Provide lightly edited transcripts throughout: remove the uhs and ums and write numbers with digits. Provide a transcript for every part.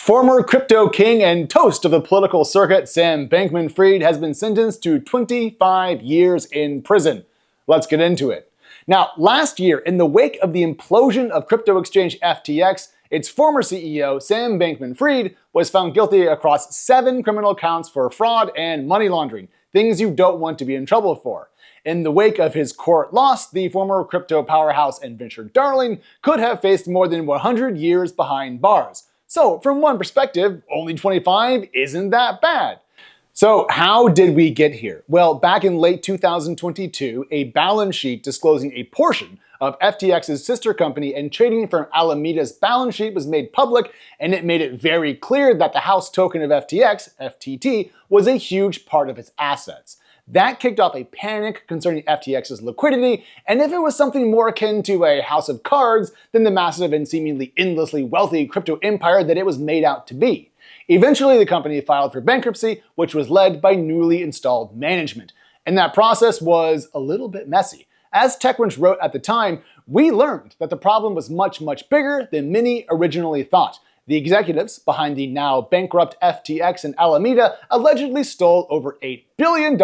Former crypto king and toast of the political circuit, Sam Bankman-Fried, has been sentenced to 25 years in prison. Let's get into it. Now, last year, in the wake of the implosion of crypto exchange FTX, its former CEO, Sam Bankman-Fried, was found guilty across 7 criminal counts for fraud and money laundering, things you don't want to be in trouble for. In the wake of his court loss, the former crypto powerhouse and venture darling could have faced more than 100 years behind bars. So, from one perspective, only 25 isn't that bad. So, how did we get here? Well, back in late 2022, a balance sheet disclosing a portion of FTX's sister company and trading firm Alameda's balance sheet was made public, and it made it very clear that the house token of FTX, FTT, was a huge part of its assets. That kicked off a panic concerning FTX's liquidity, and if it was something more akin to a house of cards than the massive and seemingly endlessly wealthy crypto empire that it was made out to be. Eventually, the company filed for bankruptcy, which was led by newly installed management. And that process was a little bit messy. As TechCrunch wrote at the time, we learned that the problem was much, much bigger than many originally thought. The executives behind the now bankrupt FTX and Alameda allegedly stole over $8 billion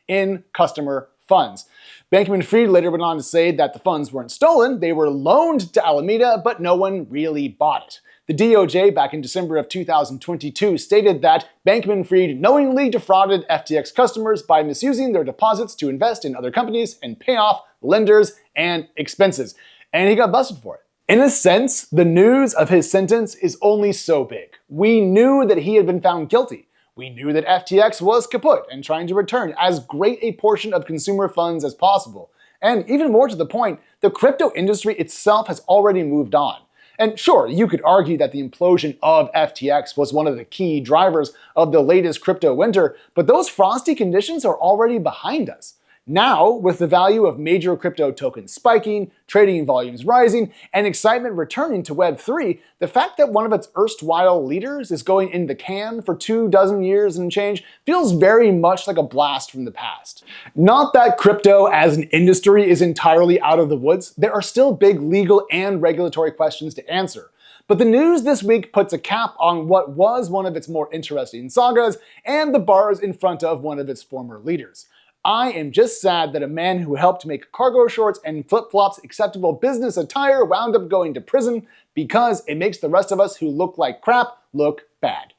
in customer funds. Bankman-Fried later went on to say that the funds weren't stolen, they were loaned to Alameda, but no one really bought it. The DOJ back in December of 2022 stated that Bankman-Fried knowingly defrauded FTX customers by misusing their deposits to invest in other companies and pay off lenders and expenses. And he got busted for it. In a sense, the news of his sentence is only so big. We knew that he had been found guilty. We knew that FTX was kaput and trying to return as great a portion of consumer funds as possible. And even more to the point, the crypto industry itself has already moved on. And sure, you could argue that the implosion of FTX was one of the key drivers of the latest crypto winter, but those frosty conditions are already behind us. Now, with the value of major crypto tokens spiking, trading volumes rising, and excitement returning to Web3, the fact that one of its erstwhile leaders is going in the can for 24 years and change feels very much like a blast from the past. Not that crypto as an industry is entirely out of the woods, there are still big legal and regulatory questions to answer. But the news this week puts a cap on what was one of its more interesting sagas and the bars in front of one of its former leaders. I am just sad that a man who helped make cargo shorts and flip-flops acceptable business attire wound up going to prison because it makes the rest of us who look like crap look bad.